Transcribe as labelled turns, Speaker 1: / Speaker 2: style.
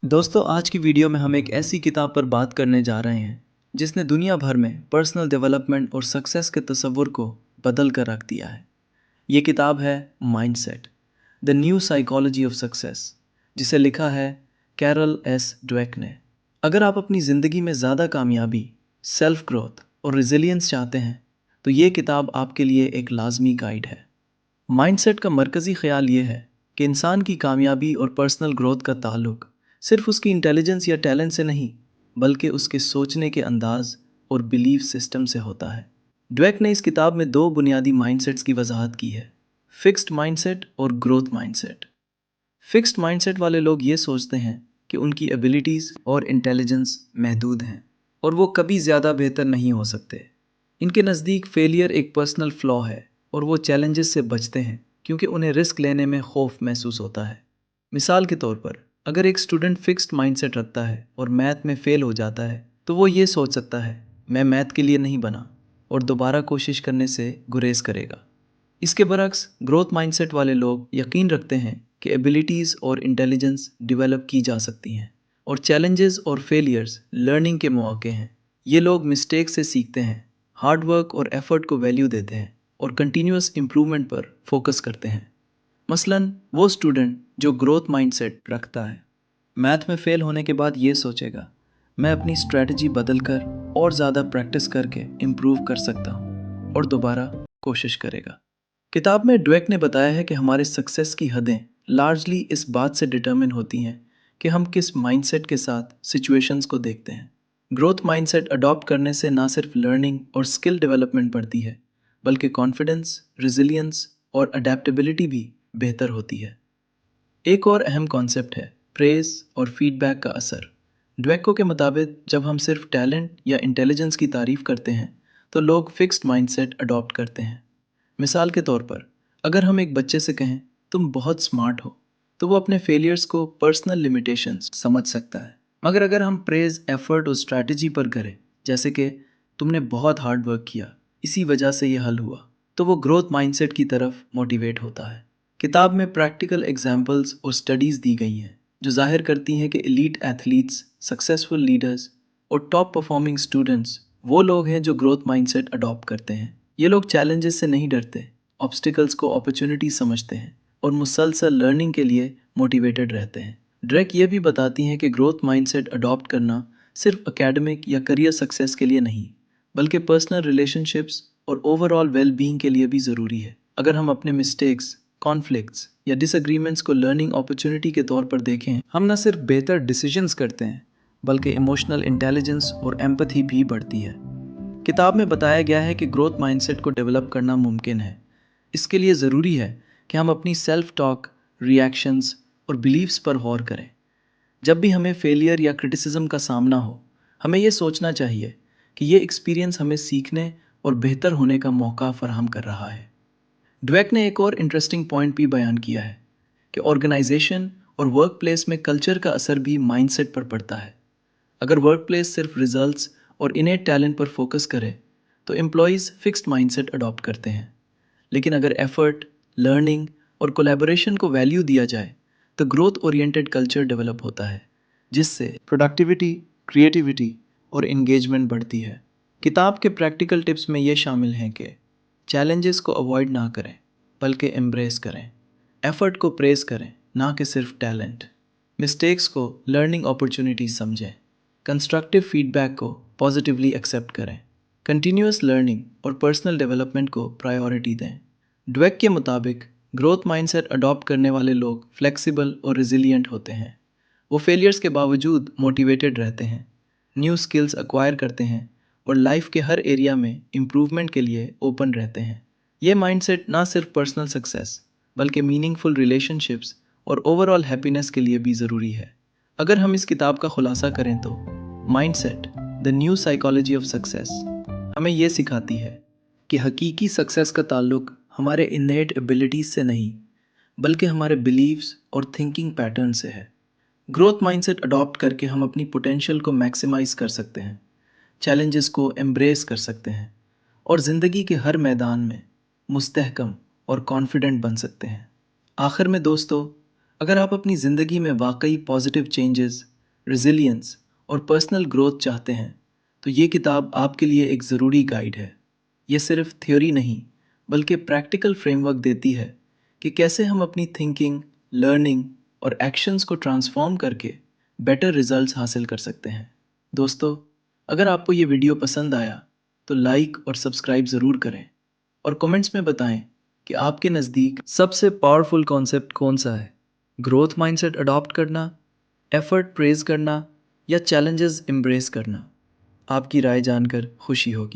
Speaker 1: दोस्तों, आज की वीडियो में हम एक ऐसी किताब पर बात करने जा रहे हैं जिसने दुनिया भर में पर्सनल डेवलपमेंट और सक्सेस के तस्वुर को बदल कर रख दिया है। ये किताब है mindset, the new psychology of success, जिसे लिखा है कैरल एस ड्वेक ने। अगर आप अपनी ज़िंदगी में ज़्यादा कामयाबी, सेल्फ ग्रोथ और रिजिलियंस चाहते हैं तो ये किताब आपके लिए एक लाजमी गाइड है। माइंडसेट का मरकज़ी ख्याल ये है कि इंसान की कामयाबी और पर्सनल ग्रोथ का ताल्लुक सिर्फ उसकी इंटेलिजेंस या टैलेंट से नहीं, बल्कि उसके सोचने के अंदाज और बिलीफ सिस्टम से होता है। ड्वेक ने इस किताब में दो बुनियादी माइंडसेट्स की वजाहत की है, फिक्स्ड माइंडसेट और ग्रोथ माइंडसेट। फिक्स्ड माइंडसेट वाले लोग ये सोचते हैं कि उनकी एबिलिटीज़ और इंटेलिजेंस महदूद हैं और वो कभी ज़्यादा बेहतर नहीं हो सकते। इनके नज़दीक फेलियर एक पर्सनल फ्लॉ है और वो चैलेंजेस से बचते हैं क्योंकि उन्हें रिस्क लेने में खौफ महसूस होता है। मिसाल के तौर पर, अगर एक स्टूडेंट फिक्स्ड माइंडसेट रखता है और मैथ में फ़ेल हो जाता है तो वो ये सोच सकता है, मैं मैथ के लिए नहीं बना, और दोबारा कोशिश करने से गुरेज करेगा। इसके बरक्स ग्रोथ माइंडसेट वाले लोग यकीन रखते हैं कि एबिलिटीज़ और इंटेलिजेंस डेवलप की जा सकती हैं और चैलेंजेस और फेलियर्स लर्निंग के मौके हैं। ये लोग मिस्टेक से सीखते हैं, हार्ड वर्क और एफर्ट को वैल्यू देते हैं और कंटिन्यूस इम्प्रूवमेंट पर फोकस करते हैं। मसलन वो स्टूडेंट जो ग्रोथ माइंडसेट रखता है, मैथ में फ़ेल होने के बाद ये सोचेगा, मैं अपनी स्ट्रेटजी बदल कर और ज़्यादा प्रैक्टिस करके इम्प्रूव कर सकता हूँ, और दोबारा कोशिश करेगा। किताब में ड्वेक ने बताया है कि हमारे सक्सेस की हदें लार्जली इस बात से डिटरमिन होती हैं कि हम किस माइंडसेट के साथ सिचुएशंस को देखते हैं। ग्रोथ माइंडसेट अडॉप्ट करने से ना सिर्फ लर्निंग और स्किल डेवलपमेंट बढ़ती है, बल्कि कॉन्फिडेंस, रिजिलियंस और अडेप्टेबिलिटी भी बेहतर होती है। एक और अहम कॉन्सेप्ट है प्रेज और फीडबैक का असर। ड्वेको के मुताबिक जब हम सिर्फ टैलेंट या इंटेलिजेंस की तारीफ करते हैं तो लोग फिक्स्ड माइंडसेट अडॉप्ट करते हैं। मिसाल के तौर पर, अगर हम एक बच्चे से कहें तुम बहुत स्मार्ट हो, तो वो अपने फेलियर्स को पर्सनल लिमिटेशंस समझ सकता है। मगर अगर हम प्रेज एफर्ट और स्ट्रैटेजी पर करें, जैसे कि तुमने बहुत हार्ड वर्क किया, इसी वजह से ये हल हुआ, तो वो ग्रोथ माइंडसेट की तरफ मोटिवेट होता है। किताब में प्रैक्टिकल एग्जाम्पल्स और स्टडीज़ दी गई हैं जो जाहिर करती हैं कि एलीट एथलीट्स, सक्सेसफुल लीडर्स और टॉप परफॉर्मिंग स्टूडेंट्स वो लोग हैं जो ग्रोथ माइंडसेट अडॉप्ट करते हैं। ये लोग चैलेंजेस से नहीं डरते, ऑब्स्टिकल्स को अपॉर्चुनिटी समझते हैं और मुसलसल लर्निंग के लिए मोटिवेटेड रहते हैं। ड्रेक ये भी बताती हैं कि ग्रोथ माइंडसेट अडॉप्ट करना सिर्फ एकेडमिक या करियर सक्सेस के लिए नहीं, बल्कि पर्सनल रिलेशनशिप्स और ओवरऑल वेल बीइंग के लिए भी ज़रूरी है। अगर हम अपने मिस्टेक्स, कॉन्फ्लिक्ट्स या डिसएग्रीमेंट्स को लर्निंग अपॉर्चुनिटी के तौर पर देखें, हम न सिर्फ बेहतर डिसीजंस करते हैं, बल्कि इमोशनल इंटेलिजेंस और एम्पैथी भी बढ़ती है। किताब में बताया गया है कि ग्रोथ माइंडसेट को डेवलप करना मुमकिन है। इसके लिए ज़रूरी है कि हम अपनी सेल्फ टॉक, रिएक्शंस और बिलीव्स पर गौर करें। जब भी हमें फेलियर या क्रिटिसिज्म का सामना हो, हमें ये सोचना चाहिए कि ये एक्सपीरियंस हमें सीखने और बेहतर होने का मौका फराहम कर रहा है। ड्वेक ने एक और इंटरेस्टिंग पॉइंट भी बयान किया है कि ऑर्गेनाइजेशन और वर्क प्लेस में कल्चर का असर भी माइंडसेट पर पड़ता है। अगर वर्क प्लेस सिर्फ रिजल्ट्स और इनेट टैलेंट पर फोकस करे तो एम्प्लॉयज़ फिक्स्ड माइंडसेट अडॉप्ट करते हैं। लेकिन अगर एफर्ट, लर्निंग और कोलैबोरेशन को वैल्यू दिया जाए तो ग्रोथ ओरिएंटेड कल्चर डेवलप होता है, जिससे प्रोडक्टिविटी, क्रिएटिविटी और इंगेजमेंट बढ़ती है। किताब के प्रैक्टिकल टिप्स में ये शामिल हैं कि चैलेंजेस को अवॉइड ना करें, बल्कि एम्ब्रेस करें। एफर्ट को प्रेस करें, ना कि सिर्फ टैलेंट। मिस्टेक्स को लर्निंग अपॉर्चुनिटीज समझें। कंस्ट्रक्टिव फीडबैक को पॉजिटिवली एक्सेप्ट करें। कंटिन्यूस लर्निंग और पर्सनल डेवलपमेंट को प्रायोरिटी दें। ड्वेक के मुताबिक ग्रोथ माइंडसेट अडॉप्ट करने वाले लोग फ्लेक्सिबल और रिजिलियंट होते हैं। वो फेलियर्स के बावजूद मोटिवेटेड रहते हैं, न्यू स्किल्स एक्वायर करते हैं और लाइफ के हर एरिया में इम्प्रूवमेंट के लिए ओपन रहते हैं। ये माइंडसेट ना सिर्फ पर्सनल सक्सेस, बल्कि मीनिंगफुल रिलेशनशिप्स और ओवरऑल हैप्पीनेस के लिए भी ज़रूरी है। अगर हम इस किताब का खुलासा करें तो mindset, the new psychology of success, हमें ये सिखाती है कि हकीकी सक्सेस का ताल्लुक हमारे इनेट एबिलिटीज़ से नहीं, बल्कि हमारे बिलीव्स और थिंकिंग पैटर्न से है। ग्रोथ माइंडसेट अडॉप्ट करके हम अपनी पोटेंशियल को मैक्सिमाइज कर सकते हैं, चैलेंजेस को एम्ब्रेस कर सकते हैं और ज़िंदगी के हर मैदान में मुस्तहकम और कॉन्फिडेंट बन सकते हैं। आखिर में दोस्तों, अगर आप अपनी ज़िंदगी में वाकई पॉजिटिव चेंजेस, ریزیلینس اور پرسنل گروتھ چاہتے ہیں تو یہ کتاب آپ کے لیے ایک ضروری گائیڈ ہے۔ یہ صرف تھیوری نہیں بلکہ پریکٹیکل فریم ورک دیتی ہے کہ کیسے ہم اپنی تھنکنگ، لرننگ اور ایکشنز کو ٹرانسفارم کر کے بیٹر ریزلٹس حاصل کر سکتے ہیں۔ دوستو، اگر آپ کو یہ ویڈیو پسند آیا تو لائک اور سبسکرائب ضرور کریں، اور کومنٹس میں بتائیں کہ آپ کے نزدیک سب سے پاورفل کانسیپٹ کون سا ہے؟ گروتھ مائنڈ سیٹ اڈاپٹ کرنا، ایفرٹ پریز کرنا، یا چیلنجز امبریس کرنا؟ آپ کی رائے جان کر خوشی ہوگی۔